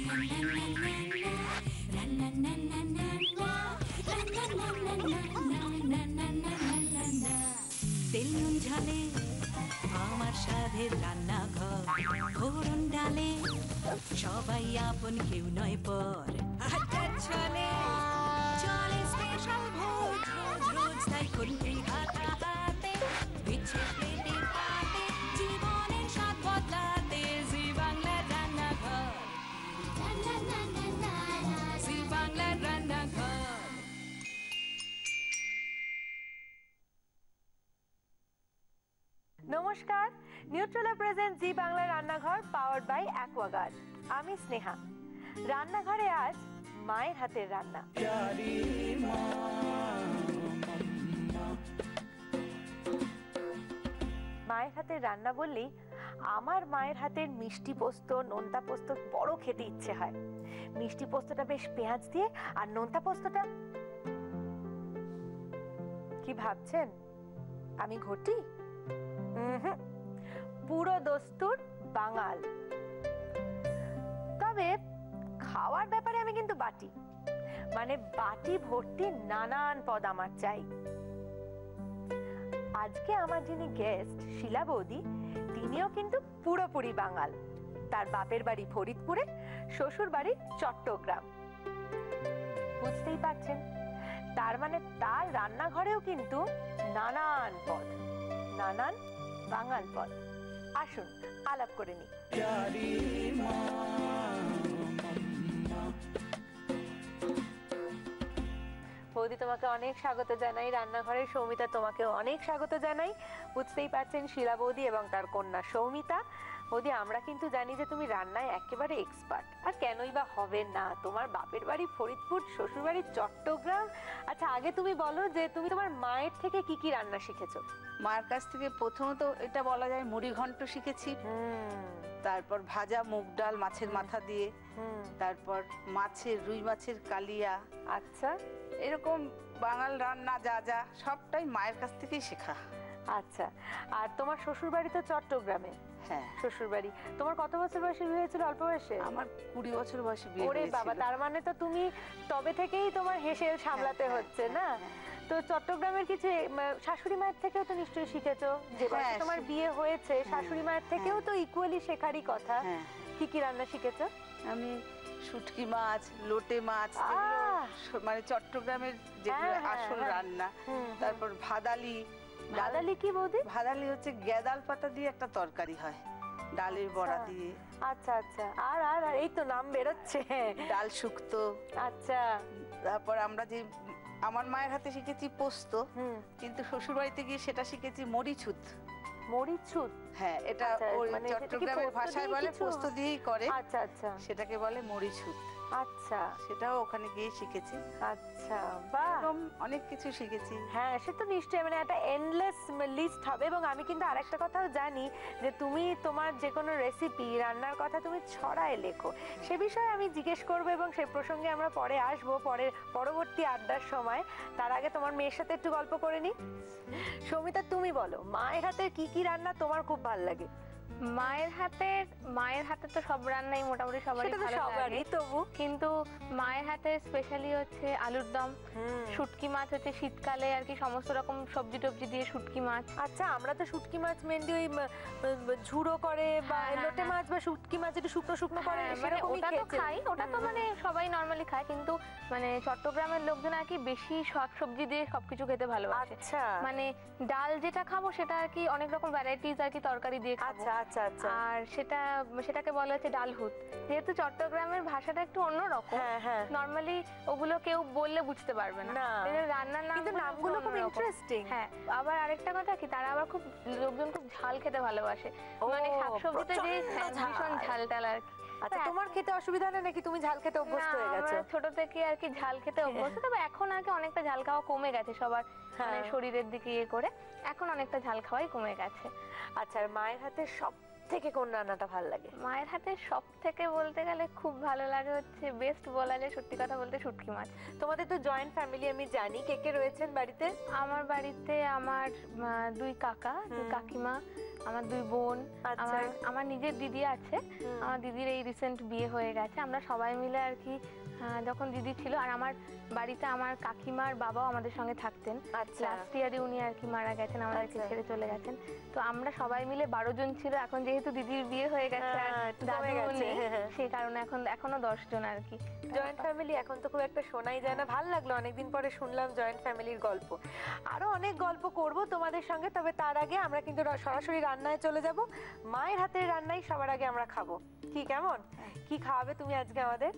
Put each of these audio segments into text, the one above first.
তেল নুন ঝালে আমার সাধের রান্নাঘর, ফোড়ন ডালে সবাই আপন, কেউ নয় পর। আড্ডার ছলে চলে স্পেশাল ভোজ, রোজ রোজ তাই খুন্তি হাতে বিচ্ছে প্লেটে পাতে, জীবনের স্বাদ বদলাতে জি বাংলার রান্নাঘর, জি বাংলার রান্নাঘর। নমস্কার, নিউট্রেলা প্রেজেন্ট জি বাংলা রান্নাঘর পাওয়ার্ড বাই অ্যাকোয়াগার্ড। আমি স্নেহা। রান্নাঘরে আজ মায়ের হাতের রান্না। মায়ের হাতের রান্না বললেই আমার মায়ের হাতের মিষ্টি পোস্ত, নোনতা পোস্ত বড় খেতে ইচ্ছে হয়। মিষ্টি পোস্তটা বেশ পেঁয়াজ দিয়ে, আর নোনতা পোস্তটা কি ভাবছেন আমি ঘটি? পুরো দস্তুর বাঙাল। তবে খাওয়ার ব্যাপারে আমি কিন্তু বাটি, মানে বাটি ভর্তি নানান পদ আমার চাই। আজকে আমার যিনি গেস্ট শিলা বৌদি, তিনিও কিন্তু পুরোপুরি বাঙাল। তার বাপের বাড়ি ফরিদপুরে, শ্বশুর বাড়ি চট্টগ্রাম। বুঝতেই পারছেন, তার মানে তার রান্নাঘরেও কিন্তু নানান পদ, নানান বাঙাল পদ। আসুন আলাপ করে নি। বৌদি, তোমাকে অনেক স্বাগত জানাই রান্নাঘরে। সৌমিতা, তোমাকেও অনেক স্বাগত জানাই। বুঝতেই পারছেন, শিলা বৌদি এবং তার কন্যা সৌমিতা। বৌদি, আমরা কিন্তু জানি যে তুমি রান্নায় একেবারে এক্সপার্ট, আর কেনই বা হবে না। তোমার বাপের বাড়ি ফরিদপুর, শ্বশুর বাড়ি চট্টগ্রাম। আচ্ছা, আগে তুমি বলো যে তুমি তোমার মায়ের থেকে কি কি রান্না শিখেছো? মায়ের কাছ থেকে প্রথমত এটা বলা যায় মুড়ি ঘন্ট শিখেছি, তারপর ভাজা মুগ ডাল মাছের মাথা দিয়ে, তারপর রুই মাছের কালিয়া। আচ্ছা, এরকম বাঙাল রান্না যা যা সবটাই মায়ের কাছ থেকেই শেখা। আচ্ছা, আর তোমার শ্বশুর বাড়ি তো চট্টগ্রামে? হ্যাঁ। শ্বশুর বাড়ি তোমার কত বছর বয়সে বিয়ে হয়েছিল? অল্প বয়সে? আমার 20 বছর বয়সে বিয়ে হয়েছিল। ওরে বাবা, তার মানে তো তুমি তবে থেকেই তোমার হেসেল সামলাতে হচ্ছে না? তো চট্টগ্রামের কিছু শাশুড়ি মায়ের থেকেও তো নিশ্চয়ই শিখেছো, যে বয়সে তোমার বিয়ে হয়েছে শাশুড়ি মায়ের থেকেও তো ইকুয়ালি শেখারই কথা। কি কি রান্না শিখেছো? আমি শুটকি মাছ, লোটে মাছ, মানে চট্টগ্রামের যেগুলো আসল রান্না। তারপর ভাদালি। ভাদালি কি বৌদি? ভাদালি হচ্ছে গেদাল পাতা দিয়ে একটা তরকারি হয়, ডালের বড়া দিয়ে। আচ্ছা আচ্ছা, আর আর এই তো নাম বেরোচ্ছে। ডাল শুক্তো। আচ্ছা, তারপর আমরা যে আমার মায়ের হাতে শিখেছি পোস্ত, কিন্তু শ্বশুর বাড়িতে গিয়ে সেটা শিখেছি মরিচুত। মরিচুত? হ্যাঁ, এটা চট্টগ্রামের ভাষায় বলে পোস্ত দিয়েই করে। আচ্ছা আচ্ছা, সেটাকে বলে মরিচুত। আচ্ছা, সেটাও ওখানে গিয়ে শিখেছি। আচ্ছা, বাহ, অনেক কিছু শিখেছি। হ্যাঁ, সে তো নিশ্চয়ই, মানে একটা এন্ডলেস লিস্ট হবে। এবং আমি কিন্তু আরেকটা কথাও জানি যে তুমি তোমার যে কোনো রেসিপি, রান্নার কথা তুমি ছড়ায় লেখো। সে বিষয়ে আমি জিজ্ঞেস করবো এবং সে প্রসঙ্গে আমরা পরে আসবো, পরবর্তী আড্ডার সময়। তার আগে তোমার মেয়ের সাথে একটু গল্প করে নি। সৌমিতা, তুমি বলো, মায়ের হাতে কি কি রান্না তোমার খুব ভালো লাগে? মায়ের হাতে তো সব রান্নাই মোটামুটি সবারই ভালো লাগে, তবু কিন্তু মায়ের হাতে স্পেশালি হচ্ছে আলুর দম, শুটকি মাছ হচ্ছে শীতকালে আর কি, সমস্ত রকম সবজি টবজি দিয়ে শুটকি মাছ। আচ্ছা, আমরা তো শুটকি মাছ মেনলি ওই ঝুড়ো করে বা লোটে মাছ বা শুটকি মাছ একটু শুকনো শুকনো করে, মানে ওটা তো খাই, ওটা তো মানে সবাই নর্মালি খায়, কিন্তু মানে চট্টগ্রামের লোকজন আর কি বেশি শাক সবজি দিয়ে সবকিছু খেতে ভালোবাসে। আচ্ছা, মানে ডাল যেটা খাবো সেটা আর কি অনেক রকম ভ্যারাইটিস আর কি তরকারি দিয়ে খাবো। আচ্ছা আচ্ছা আচ্ছা, আর সেটাকে বলা হচ্ছে ডালহুত। যেহেতু চট্টগ্রামের ভাষাটা একটু অন্যরকম, নরমালি ওগুলো কেউ বললে বুঝতে পারবে না। রান্নার নামগুলো খুব ইন্টারেস্টিং। হ্যাঁ, আবার আরেকটা কথা কি, তারা আবার লোকজন খুব ঝাল খেতে ভালোবাসে, মানে শাকসবজিতে যে ভীষণ ঝাল টাল আর কি। আচ্ছা, তোমার খেতে অসুবিধা নেই নাকি? তুমি ঝাল খেতে অভ্যস্ত হয়ে গেছো? ছোট থেকে আর কি ঝাল খেতে অভ্যস্ত, তবে এখন আর কি অনেকটা ঝাল খাওয়া কমে গেছে সবার, মানে শরীরের দিকে ইয়ে করে এখন অনেকটা ঝাল খাওয়াই কমে গেছে। আচ্ছা, আর মায়ের হাতে সব থেকে কোন রান্নাটা ভালো লাগে? মায়ের হাতে সব থেকে বলতে গেলে খুব ভালো লাগে হচ্ছে, বেস্ট বলা যায় সত্যি কথা বলতে, শুটকি মাছ। তোমাদের তো জয়েন্ট ফ্যামিলি, আমি জানি। কে কে রয়েছেন বাড়িতে? আমার বাড়িতে আমার 2 কাকা, 2 কাকিমা, আমার 2 বোন, আচ্ছা। আমার নিজের দিদি আছে। আমার দিদির এই রিসেন্ট বিয়ে হয়ে গেছে। আমরা সবাই মিলে আর কি যখন দিদি ছিল, আর আমার বাড়িতে আমার কাকিমার বাবাও আমাদের সঙ্গে থাকতেন। লাস্ট ইয়ারে উনি আর কি মারা গেছেন, আমাদেরকে ছেড়ে চলে গেছেন। তো আমরা সবাই মিলে 12 জন ছিল। এখন যেহেতু দিদির বিয়ে হয়ে গেছে আর দাদু নেই, সেই কারণে এখনো 10 জন আর কি। জয়েন্ট ফ্যামিলি এখন তো খুব একটা শোনাই যায় না। ভালো লাগলো, অনেকদিন পরে শুনলাম জয়েন্ট ফ্যামিলির গল্প। আরো অনেক গল্প করব তোমাদের সঙ্গে, তবে তার আগে আমরা কিন্তু সরাসরি রান্নায় চলে যাব। মায়ের হাতের রান্নাই সবার আগে আমরা খাবো। কি কেমন, কি খাওয়াবে তুমি আজকে আমাদের?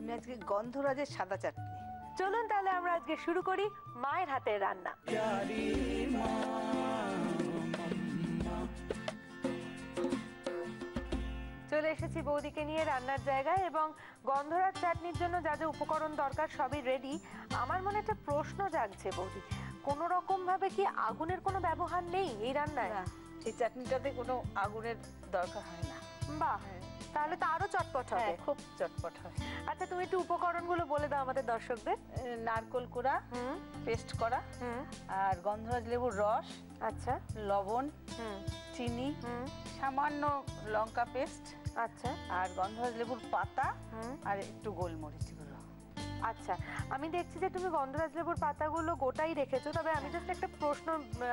আমি আজকে গন্ধরাজের সাদা চাটনি। চলুন তাহলে আমরা আজকে শুরু করি মায়ের হাতের রান্না। চলে এসেছি বৌদিকে নিয়ে রান্নার জায়গায়, এবং গন্ধরাজ চাটনির জন্য যা যা উপকরণ দরকার সবই রেডি। আমার মনে একটা প্রশ্ন জাগছে বৌদি, কোনো রকম ভাবে কি আগুনের কোনো ব্যবহার নেই এই রান্নায়? এই চাটনিটাতে কোনো আগুনের দরকার হয় না। বাহ, তাহলে তো আরো চটপট হবে। খুব চটপট হয়। আচ্ছা, তুমি একটু উপকরণগুলো বলে দাও আমাদের দর্শকদের। নারকেল কোড়া পেস্ট করা, আর গন্ধরাজ লেবুর রস, আচ্ছা, লবণ, চিনি, সামান্য লঙ্কা পেস্ট, আচ্ছা, আর গন্ধরাজ লেবুর পাতা, আর একটু গোলমরিচ গুঁড়ো। আচ্ছা, আমি দেখছি যে তুমি গন্ধরাজ লেবুর পাতাগুলো গোটাই রেখেছো, তবে আমি জাস্ট একটা প্রশ্ন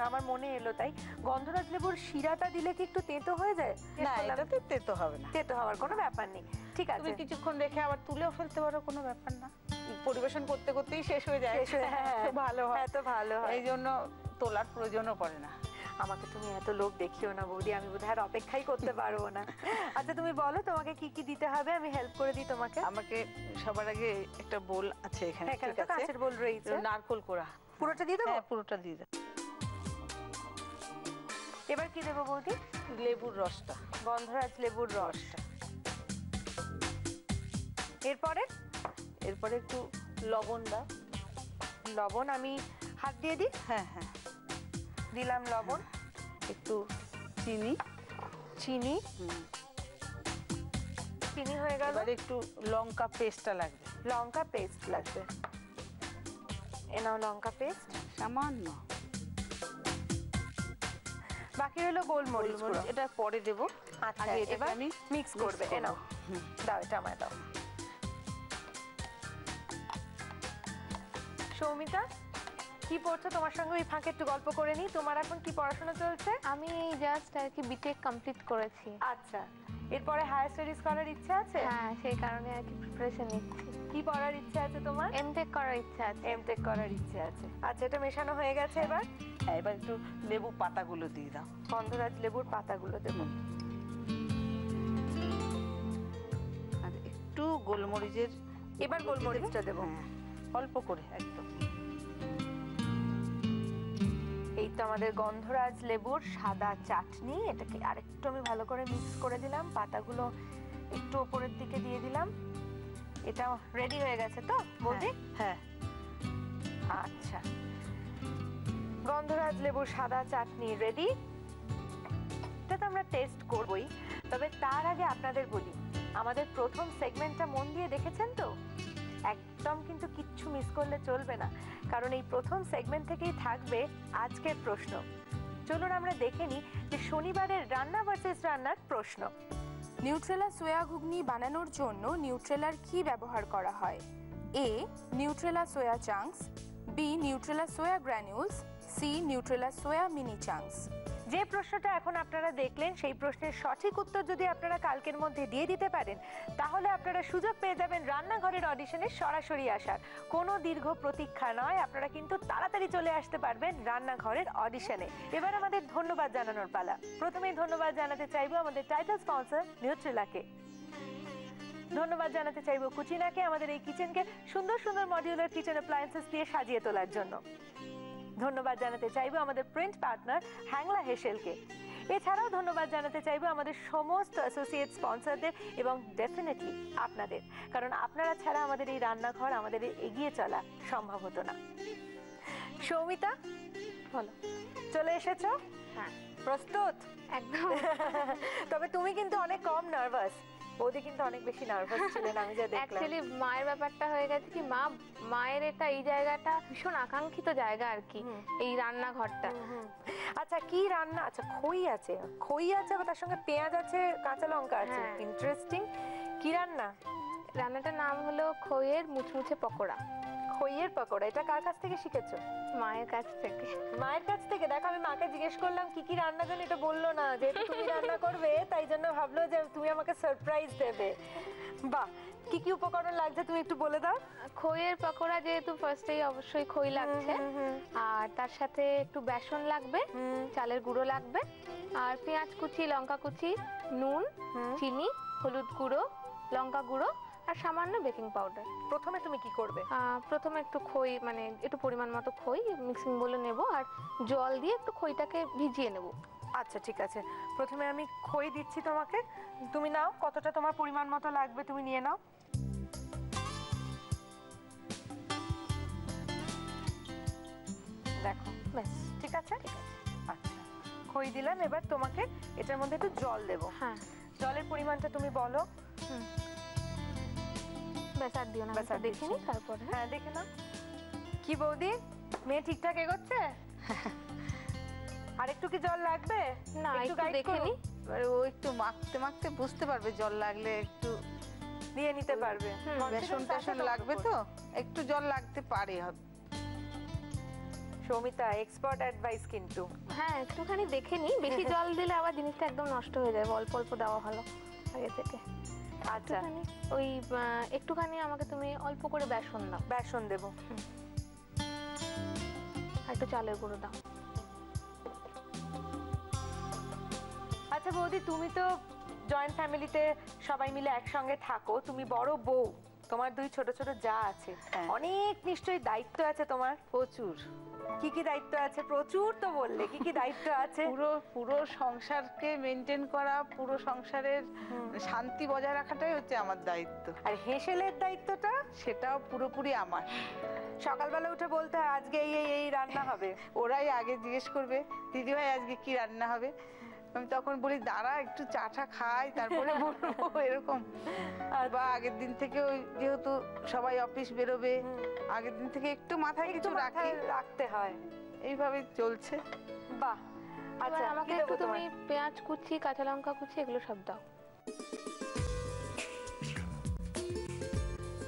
আমার মনে এলো, তাই গন্ধরাজ লেবুর শিরাটা দিলে কি একটু তেতো হয়ে যায়? না, এটাতে তেতো হবে না। তেতো হওয়ার কোনো ব্যাপার নেই, ঠিক আছে। তুমি কিছুক্ষণ রেখে আবার তুলেও ফেলতে পারো, কোনো ব্যাপার না। পরিবেশন করতে করতেই শেষ হয়ে যায়। ভালো হয়, এত ভালো হয়, এই জন্য তোলার প্রয়োজনও পড়ে না। আমাকে তুমি এত লোক দেখিও না বৌদি, আমি বোধহয় আর অপেক্ষাই করতে পারবো না। আচ্ছা, তুমি বলো তোমাকে কি কি দিতে হবে, আমি হেল্প করে দিই তোমাকে। আমাকে সবার আগে একটা বোল আছে এখানে, ঠিক আছে? কাঁচের বোল রয়েছে। নারকেল কোড়া পুরোটা দিয়ে দেবো? পুরোটা দিয়ে দাও। এবার কি দেবো বৌদি? লেবুর রসটা, গন্ধরাজ লেবুর রসটা। এরপরে এরপরে একটু লবণ দাও। লবণ আমি হাত দিয়ে দিই? হ্যাঁ হ্যাঁ, দিলাম লবণ। একটু চিনি, চিনি, চিনি হয়ে গেল। এবারে একটু লঙ্কা পেস্টটা লাগবে। লঙ্কা পেস্ট লাগবে, এ নাও লঙ্কা পেস্ট সামান্য। বাকি হলো গোলমরিচ গুঁড়ো, এটা পরে দেবো। আচ্ছা, আগে এটা এবার আমি মিক্স করবে। এ নাও, দাও এটা আমায় দাও। সৌমিতা, কি পড়ছো? তোমার সঙ্গে ওই ফাঁকে একটু গল্প করে নি। তোমার এখন কি পড়াশোনা চলছে? আমি জাস্ট আর কি বিটেক কমপ্লিট করেছি। আচ্ছা, এরপরে হায়ার স্টাডিজ করার ইচ্ছা আছে? হ্যাঁ, সেই কারণে আর কি প্রিপারেশন নিচ্ছি। কি পড়ার ইচ্ছা আছে তোমার? এমটেক করার ইচ্ছা আছে। এমটেক করার ইচ্ছে আছে। আচ্ছা, এটা মেশানো হয়ে গেছে। এবার এবার একটু লেবু পাতাগুলো দিয়ে দাও। গন্ধরাজ লেবুর পাতাগুলো দেবো, আর একটু গোলমরিচের। এবার গোলমরিচটা দেবো, অল্প করে একদম। এই তো আমাদের গন্ধরাজ লেবুর সাদা চাটনি। এটাকে আরেকটু আমি ভালো করে মিক্স করে দিলাম, পাতাগুলো একটু উপরের দিকে দিয়ে দিলাম। এটা রেডি হয়ে গেছে তো বৌদি? হ্যাঁ। আচ্ছা, গন্ধরাজ লেবুর সাদা চাটনি রেডি। এটা তো আমরা টেস্ট করবই, তবে তার আগে আপনাদের বলি, আমাদের প্রথম সেগমেন্টটা মন দিয়ে দেখেছেন তো? একদম কিন্তু কিচ্ছু মিস করলে চলবে না, কারণ এই প্রথম সেগমেন্ট থেকেই থাকবে আজকের প্রশ্ন। চলুন আমরা দেখে নিই যে শনিবারের রান্না ভার্সেস রান্নার প্রশ্ন। নিউট্রেলা সোয়া ঘুগনি বানানোর জন্য নিউট্রেলার কি ব্যবহার করা হয়? এ নিউট্রেলা সোয়া চাঙ্কস, বি নিউট্রেলা সোয়া গ্র্যানিউলস, সি নিউট্রেলা সোয়া মিনি চাঙ্কস। যে প্রশ্নটা এখন আপনারা দেখলেন, সেই প্রশ্নের সঠিক উত্তর যদি আপনারা কালকের মধ্যে দিয়ে দিতে পারেন, তাহলে আপনারা সুযোগ পেয়ে যাবেন রান্নাঘরের অডিশনে সরাসরি আসার। কোনো দীর্ঘ প্রতীক্ষা নয়, আপনারা কিন্তু তাড়াতাড়ি চলে আসতে পারবেন রান্নাঘরের অডিশনে। এবার আমাদের ধন্যবাদ জানানোর পালা। প্রথমেই ধন্যবাদ জানাতে চাইবো আমাদের টাইটেল স্পন্সর নিউট্রেলাকে। ধন্যবাদ জানাতে চাইবো কুচিনাকে, আমাদের এই কিচেনকে সুন্দর সুন্দর মডিউলার কিচেন অ্যাপ্লায়েন্সেস দিয়ে সাজিয়ে তোলার জন্য। ধন্যবাদ জানাতে চাইবো আমাদের প্রিন্ট পার্টনার হ্যাংলা হেসেলকে। এছাড়াও ধন্যবাদ জানাতে চাইবো আমাদের সমস্ত অ্যাসোসিয়েট স্পন্সরদের এবং ডেফিনেটলি আপনাদের, কারণ আপনারা ছাড়া আমাদের এই রান্নাঘর, আমাদের এগিয়ে চলা সম্ভব হতো না। সৌমিতা, বলো। চলে এসেছো? হ্যাঁ। প্রস্তুত? একদম। তবে তুমি কিন্তু অনেক কম নার্ভাস, বৌদি কিন্তু অনেক বেশি নার্ভাস ছিলেন আমি যা দেখলাম। অ্যাকচুয়ালি মায়ের ব্যাপারটা হয়ে গেছে কি, মায়ের এটা এই জায়গাটা ভীষণ আকাঙ্ক্ষিত জায়গা আর কি, এই রান্নাঘরটা। আচ্ছা কি রান্না? আচ্ছা খই আছে, আবার তার সঙ্গে পেঁয়াজ আছে, কাঁচা লঙ্কা আছে, ইন্টারেস্টিং। কি রান্না? রান্নাটার নাম হলো খইয়ের মুচমুচে পকোড়া। খইয়ের পকোড়া, এটা কার কাছ থেকে শিখেছো? মায়ের কাছ থেকে। মায়ের কাছ থেকে? দেখো আমি মাকে জিজ্ঞেস করলাম কি কি রান্না জানো, এটা বললো না। যেহেতু তুমি রান্না করবে তাই জন্য ভাবলো যে তুমি আমাকে সারপ্রাইজ দেবে। বাহ, কি কি উপকরণ লাগছে তুমি একটু বলে দাও। খইয়ের পকোড়া যেহেতু ফার্স্টেই অবশ্যই খই লাগছে, আর তার সাথে একটু বেসন লাগবে, চালের গুঁড়ো লাগবে, আর পেঁয়াজ কুচি, লঙ্কা কুচি, নুন, চিনি, হলুদ গুঁড়ো, লঙ্কা গুঁড়ো, আর সামান্য বেকিং পাউডার। প্রথমে তুমি কি করবে? প্রথমে একটু খই, মানে একটু পরিমাণ মতো খই মিক্সিং বলে নেব, আর জল দিয়ে একটু খইটাকে ভিজিয়ে নেব। আচ্ছা ঠিক আছে, প্রথমে আমি খই দিচ্ছি তোমাকে, তুমি নাও কতটা তোমার পরিমাণ মতো লাগবে তুমি নিয়ে নাও। দেখো ব্যাস ঠিক আছে। আচ্ছা খই দিলাম, এবার তোমাকে এটার মধ্যে একটু জল দেবো। হ্যাঁ, জলের পরিমাণটা তুমি বলো। ব্যাস আর দিও না, ব্যাস আর দেখিনি তারপরে। হ্যাঁ দেখে নাও। কি বৌদি, মেয়ে ঠিকঠাক এগোচ্ছে? আর একটু কি জল লাগবে? না, একটু দেখে নি। ও একটু মাখতে মাখতে বুঝতে পারবে, জল লাগলে একটু দিয়ে নিতে পারবে। বেসন টেসন লাগবে তো, একটু জল লাগতে পারে। সৌমিতা এক্সপার্ট অ্যাডভাইস কিন্তু। হ্যাঁ একটুখানি দেখে নি, বেশি জল দিলে আবার জিনিসটা একদম নষ্ট হয়ে যায়, অল্প অল্প দেওয়া ভালো আগে থেকে। আচ্ছা ওই একটুখানি আমাকে তুমি অল্প করে বেসন দাও। বেসন দেবো, আর একটু চালের গুঁড়ো দাও। আচ্ছা বৌদি, তুমি তো জয়েন্ট ফ্যামিলিতে সবাই মিলে একসঙ্গে থাকো, তুমি বড় বউ, তোমার দুই ছোট ছোট যা আছে, অনেক নিশ্চয়ই দায়িত্ব আছে তোমার। প্রচুর। কি কি দায়িত্ব আছে? প্রচুর তো বললে, কি কি দায়িত্ব আছে? পুরো সংসারকে মেনটেন করা, পুরো সংসারের শান্তি বজায় রাখাটাই হচ্ছে আমার দায়িত্ব। আর হেসেলের দায়িত্বটা? সেটাও পুরোপুরি আমার। সকালবেলা উঠে বলতে হয় আজকে এই এই এই রান্না হবে, ওরাই আগে জিজ্ঞেস করবে দিদি ভাই আজকে কি রান্না হবে, আমি তখন বলি দাঁড়া একটু চাটা খাই তারপরে বলবো, এরকম। বা আগের দিন থেকে ওই যেহেতু সবাই অফিস বেরোবে, আগের দিন থেকে একটু মাথায় কিছু রাখতে হয়, এইভাবে চলছে। বাহ। আচ্ছা আমাকে একটু তুমি পেঁয়াজ কুচি, কাঁচা লঙ্কা কুচি এগুলো সব দাও।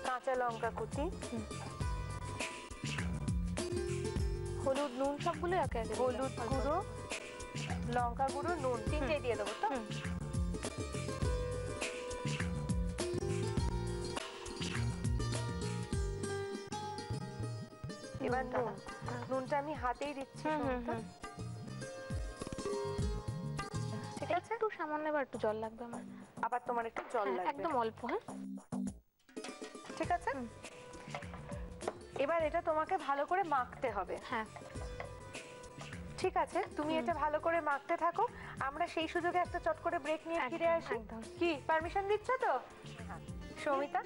কাঁচা লঙ্কা কুচি, হলুদ, নুন সবগুলো একে একে। হলুদ গুঁড়ো, লঙ্কা গুঁড়ো, নুন তিনটেই দিয়ে দেবো তো? এবার নুনটা আমি হাতেই দিচ্ছি। ঠিক আছে, একটু সামান্য এবার একটু জল লাগবে আমার। আবার তোমার একটু জল লাগবে, একদম অল্প। হ্যাঁ ঠিক আছে। এবার এটা তোমাকে ভালো করে মাখতে হবে। হ্যাঁ ঠিক আছে, তুমি এটা ভালো করে মাখতে থাকো, আমরা সেই সুযোগে একটা চট করে ব্রেক নিয়ে ফিরে আসি। কি পারমিশন দিচ্ছ তো সৌমিতা?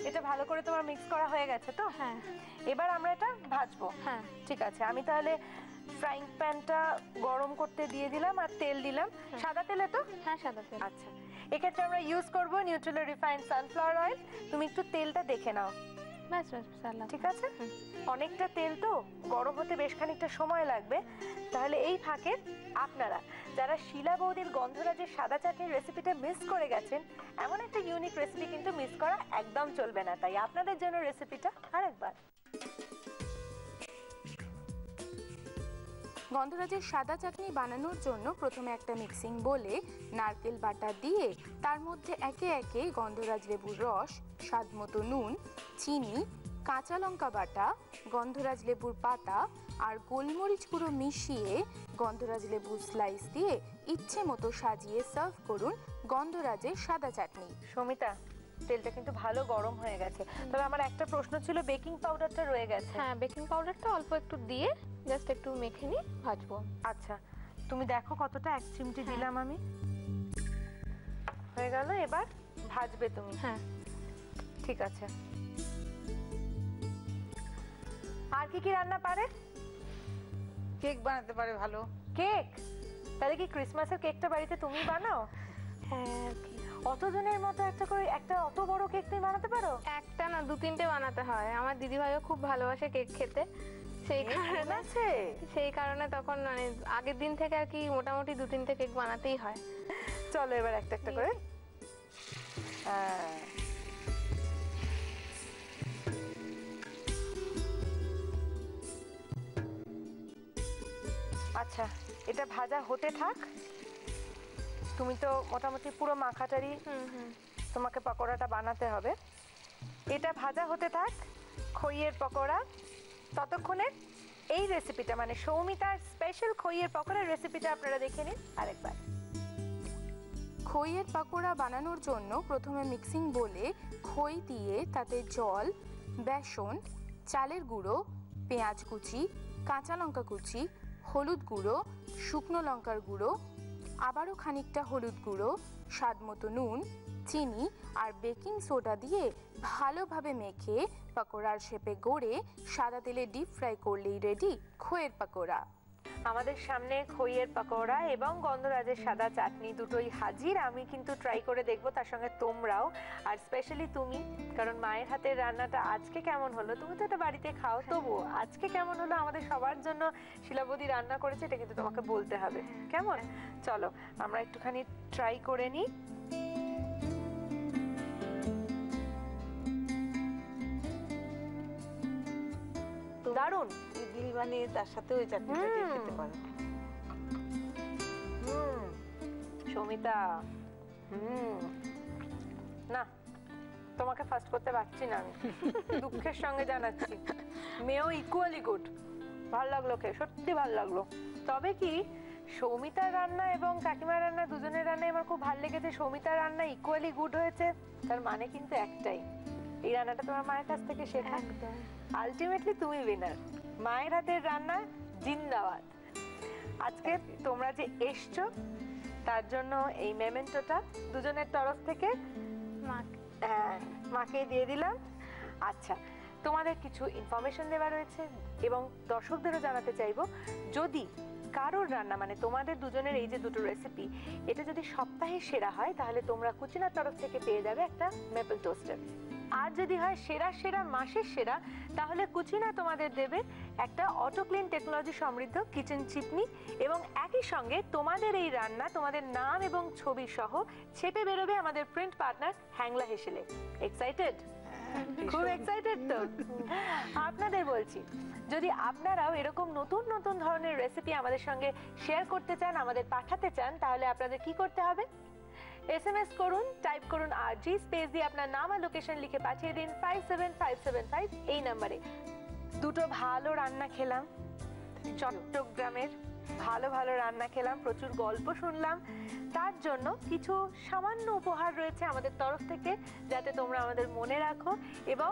এটা ভালো করে তোমার মিক্স করা হয়ে গেছে তো? হ্যাঁ। এবার আমরা এটা ভাজবো। হ্যাঁ ঠিক আছে, আমি তাহলে ফ্রাইং প্যানটা গরম করতে দিয়ে দিলাম আর তেল দিলাম। সাদা তেলে তো? হ্যাঁ সাদা তেল। আচ্ছা, এক্ষেত্রে আমরা ইউজ করব নিউট্রেলা রিফাইন্ড সানফ্লাওয়ার অয়েল। তুমি একটু তেলটা দেখে নাও। ব্যাস ব্যাস, ঠিক আছে। অনেকটা তেল তো, গরম হতে বেশ খানিকটা সময় লাগবে। তাহলে এই ফাঁকে আপনারা যারা শিলা বৌদির গন্ধরাজের সাদা চাটনির রেসিপিটা মিস করে গেছেন, এমন একটা ইউনিক রেসিপি কিন্তু মিস করা একদম চলবে না। তাই আপনাদের জন্য রেসিপিটা আরেকবার। গন্ধরাজের সাদা চাটনি বানানোর জন্য প্রথমে একটা মিক্সিং বোলে নারকেল বাটা দিয়ে তার মধ্যে একে একে গন্ধরাজ লেবুর রস, স্বাদমতো নুন, চিনি, কাঁচা লঙ্কা বাটা, গন্ধরাজ লেবুর পাতা আর গোলমরিচ গুঁড়ো মিশিয়ে গন্ধরাজ লেবুর স্লাইস দিয়ে ইচ্ছে মতো সাজিয়ে সার্ভ করুন গন্ধরাজের সাদা চাটনি। সমিতা, তেলটা কিন্তু ভালো গরম হয়ে গেছে, তবে আমার একটা প্রশ্ন ছিল, বেকিং পাউডারটা রয়ে গেছে। হ্যাঁ, বেকিং পাউডারটা অল্প একটু দিয়ে জাস্ট একটু মেখে নিয়ে ভাজবো। আচ্ছা, তুমি দেখো কতটা, এক চিমটি দিলাম আমি। হয়ে গেল, এবার ভাজবে তুমি? হ্যাঁ ঠিক আছে। আর কি কি রান্না পারে? কেক বানাতে পারে ভালো। কেক? তাহলে কি ক্রিসমাসের কেকটা বাড়িতে তুমি বানাও? হ্যাঁ। অতজনের মতো একটা অত বড় কেক তুমি বানাতে পারো? একটা না, 2-3টে বানাতে হয়। আমার দিদি ভাইও খুব ভালোবাসে কেক খেতে, সেই কারণে তখন মানে আগের দিন থেকে আর কি মোটামুটি 2-3টে কেক বানাতেই হয়। চলো এবার একটা একটা করে। আচ্ছা, এটা ভাজা হতে থাক। তুমি তো মোটামুটি পুরো মাখাটারই তোমাকে পকোড়াটা বানাতে হবে। এটা ভাজা হতে থাক, খইয়ের পকোড়া। ততক্ষণে এই রেসিপিটা মানে সৌমিতার স্পেশাল খইয়ের পকোড়ার রেসিপিটা আপনারা দেখে নিন আরেকবার। খইয়ের পকোড়া বানানোর জন্য প্রথমে মিক্সিং বোলে খই দিয়ে তাতে জল, বেসন, চালের গুঁড়ো, পেঁয়াজ কুচি, কাঁচা লঙ্কা কুচি, হলুদ গুঁড়ো, শুকনো লঙ্কার গুঁড়ো, আবারও খানিকটা হলুদ গুঁড়ো, স্বাদমতো নুন, চিনি আর বেকিং সোডা দিয়ে ভালোভাবে মেখে পকোড়ার শেপে গড়ে সাদা তেলে ডিপ ফ্রাই করলেই রেডি খইয়ের পকোড়া। আমাদের সামনে খইয়ের পকোড়া এবং গন্ধরাজের সাদা চাটনি দুটোই হাজির। আমি কিন্তু ট্রাই করে দেখবো, তার সঙ্গে তোমরাও, আর স্পেশালি তুমি, কারণ মায়ের হাতের রান্নাটা আজকে কেমন হলো, তুমি তো এটা বাড়িতে খাও, তবু আজকে কেমন হলো আমাদের সবার জন্য শিলাবতী রান্না করেছে, এটা কিন্তু তোমাকে বলতে হবে। কেমন? চলো আমরা একটুখানি ট্রাই করে নিই। দারুণ ইডলি বানিয়ে তার সাথে ওই চাটনিটা দিয়ে খেতে পারো। সৌমিতা, না তোমাকে ফার্স্ট করতে পারছি না আমি, দুঃখের সঙ্গে জানাচ্ছি। মেয়েও ইকুয়ালি গুড, ভাল লাগলো খেয়ে, সত্যি ভাল লাগলো। তবে কি সৌমিতার রান্না এবং কাকিমার রান্না দুজনের রান্নাই আমার খুব ভালো লেগেছে। সৌমিতার রান্না ইকুয়ালি গুড হয়েছে, তার মানে কিন্তু একটাই, এই রান্নাটা তোমার মায়ের কাছ থেকে শেখা। আলটিমেটলি তুমি উইনার, মায়ের হাতের রান্না জিন্দাবাদ। আজকে তোমরা যে এসছো তার জন্য এই মেমেন্টোটা দুজনের তরফ থেকে মাকে দিয়ে দিলাম। আচ্ছা, তোমাদের কিছু ইনফরমেশন দেওয়া রয়েছে এবং দর্শকদেরও জানাতে চাইবো, যদি কারোর রান্না মানে তোমাদের দুজনের এই যে দুটো রেসিপি, এটা যদি সপ্তাহে সেরা হয় তাহলে তোমরা কুচিনার তরফ থেকে পেয়ে যাবে একটা মেপল টোস্টার। আর যদি হয় সেরা সেরা মাসের সেরা, তাহলে কুচিনা তোমাদের দেবে একটা অটো ক্লিন টেকনোলজি সমৃদ্ধ কিচেন চিপনি, এবং একই সঙ্গে তোমাদের এই রান্না তোমাদের নাম এবং ছবি সহ ছেপে বেরোবে আমাদের প্রিন্ট পার্টনার হ্যাংলা হেসেলে। এক্সাইটেড? খুব এক্সাইটেড তো? আপনাদের বলছি, যদি আপনারাও এরকম নতুন নতুন ধরনের রেসিপি আমাদের সঙ্গে শেয়ার করতে চান, আমাদের পাঠাতে চান, তাহলে আপনাদের কি করতে হবে? SMS করুন, টাইপ করুন RG, স্পেস দিয়ে আপনার নাম আর লোকেশন লিখে পাঠিয়ে দিন 57575 এই নম্বরে। দুটো ভালো রান্না খেলাম, চট্টগ্রামের ভালো ভালো রান্না খেলাম, প্রচুর গল্প শুনলাম, তার জন্য কিছু সামান্য উপহার রয়েছে আমাদের তরফ থেকে, যাতে তোমরা আমাদের মনে রাখো এবং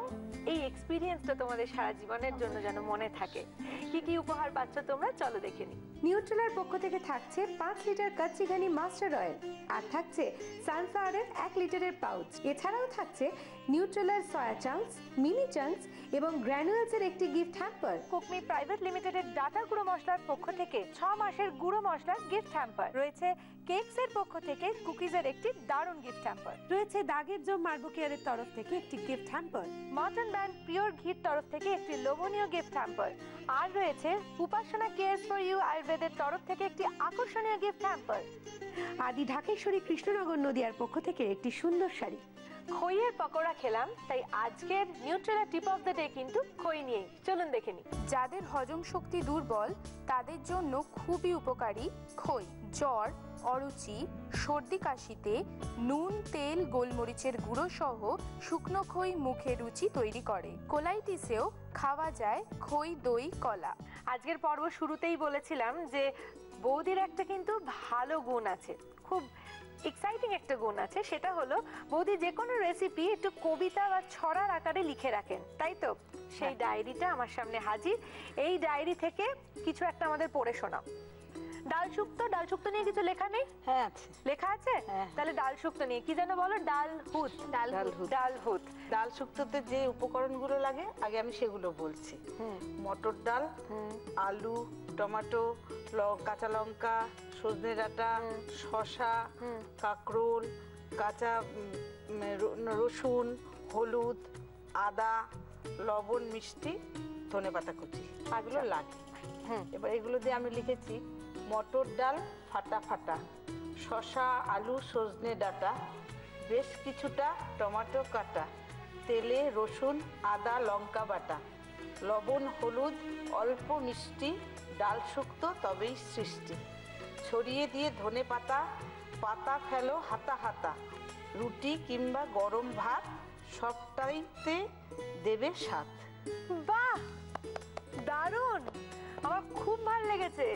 এই এক্সপিরিয়েন্সটা তোমাদের সারা জীবনের জন্য যেন মনে থাকে। কি কি উপহার পাচ্ছ তোমরা, চলো দেখে নিই। নিউট্রেলার পক্ষ থেকে থাকছে 5 লিটার কাচ্চি ঘানি মাস্টার্ড অয়েল, আর থাকছে সানফ্লাওয়ারের 1 লিটারের পাউচ। এছাড়াও থাকছে নিউট্রেলার সয়া চাংস, মিনি চাংস এবং গ্র্যানুয়েলসের একটি গিফট হ্যাম্পার। কুকমি প্রাইভেট লিমিটেডের ডাটা গুঁড়ো মশলার পক্ষ থেকে 6 মাসের গুঁড়ো মশলার গিফট হ্যাম্পার রয়েছে। কেকসের পক্ষ থেকে কুকিজের একটি দারুণ গিফট হ্যাম্পার রয়েছে। দাগের জম মার্বো কেয়ারের তরফ থেকে একটি gift hamper. Mutton brand pure ঘির তরফ থেকে একটি লোভনীয় গিফট হ্যাম্পার। আর রয়েছে উপাসনা কেয়ারস ফর ইউ আয়ুর্বেদের তরফ থেকে একটি আকর্ষণীয় গিফট হ্যাম্পার। আদি ঢাকেশ্বরী কৃষ্ণনগর নদিয়ার পক্ষ থেকে একটি সুন্দর শাড়ি। খইয়ের পকোড়া খেলাম, তাই আজকের Nutrela tip of the day কিন্তু খই নিয়ে। চলুন দেখে নিই। যাদের হজম শক্তি দুর্বল তাদের জন্য খুবই উপকারী খই। জ্বর, অরুচি, সর্দি কাশিতে নুন, তেল, গোলমরিচের গুঁড়ো সহ শুকনো খই মুখে রুচি তৈরি করে। কোলাইটিসেও খাওয়া যায় খই, দই, কলা। আজকের পর্ব শুরুতেই বলেছিলাম যে বৌদির একটা কিন্তু ভালো গুণ আছে, খুব এক্সাইটিং একটা গুণ আছে, সেটা হলো বৌদি যে কোনো রেসিপি একটু কবিতা বা ছড়ার আকারে লিখে রাখেন, তাই তো? সেই ডায়েরিটা আমার সামনে হাজির। এই ডায়েরি থেকে কিছু একটা আমাদের পড়ে শোনাও। ডাল শুক্তো, ডাল শুক্তো নিয়ে কিছু লেখা নেই? হ্যাঁ আছে, লেখা আছে। তাহলে ডাল শুক্তো নিয়ে কি যেন বলো? ডাল হুত। ডাল হুত। ডাল শুক্তোতে যে উপকরণগুলো লাগে আগে আমি সেগুলো বলছি। মটর ডাল, আলু, টমেটো, কাঁচা লঙ্কা, সজনে ডাঁটা, শসা, কাঁকরোল, কাঁচা রসুন, হলুদ, আদা, লবণ, মিষ্টি ধনেপাতা কুচি, এগুলো লাগে। এবার এগুলো দিয়ে আমি লিখেছি মটর ডাল ফাটা ফাটা, শসা আলু সজনে ডাঁটা, বেশ কিছুটা টমেটো কাটা, তেলে রসুন আদা লঙ্কা বাটা, লবণ হলুদ অল্প মিষ্টি, ডাল শুক্তো তবেই সৃষ্টি, ছড়িয়ে দিয়ে ধনেপাতা, পাতা ফেলো হাতা হাতা, রুটি কিংবা গরম ভাত সবটাইতে দেবে স্বাদ। বাহ, দারুণ, আমার খুব ভালো লেগেছে।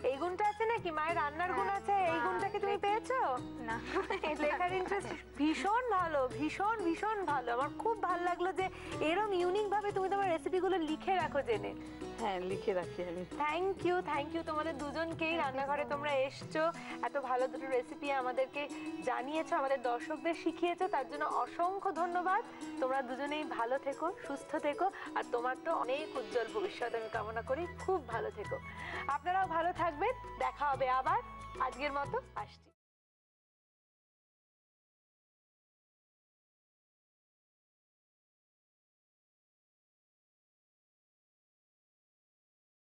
এই গুণটা আছে নাকি, মায়ের রান্নার গুণ আছে, এই গুণটা কি তুমি পেয়েছো? না, লেখার ইন্টারেস্ট ভীষণ ভালো, ভীষণ ভীষণ ভালো। আমার খুব ভালো লাগলো যে এরকম ইউনিক ভাবে তুমি তোমার রেসিপিগুলো লিখে রাখো জেনে। হ্যাঁ, লিখে রাখি আমি। থ্যাংক ইউ তোমাদের দুজনকেই। রান্নাঘরে তোমরা এসছো, এত ভালো দুটো রেসিপি আমাদেরকে জানিয়েছো, আমাদের দর্শকদের শিখিয়েছো, তার জন্য অসংখ্য ধন্যবাদ। তোমরা দুজনেই ভালো থেকো, সুস্থ থেকো, আর তোমার তো অনেক উজ্জ্বল ভবিষ্যৎ আমি কামনা করি। খুব ভালো থেকো, আপনারাও ভালো থাকবেন। দেখা হবে আবার, আজকের মতো আসছি।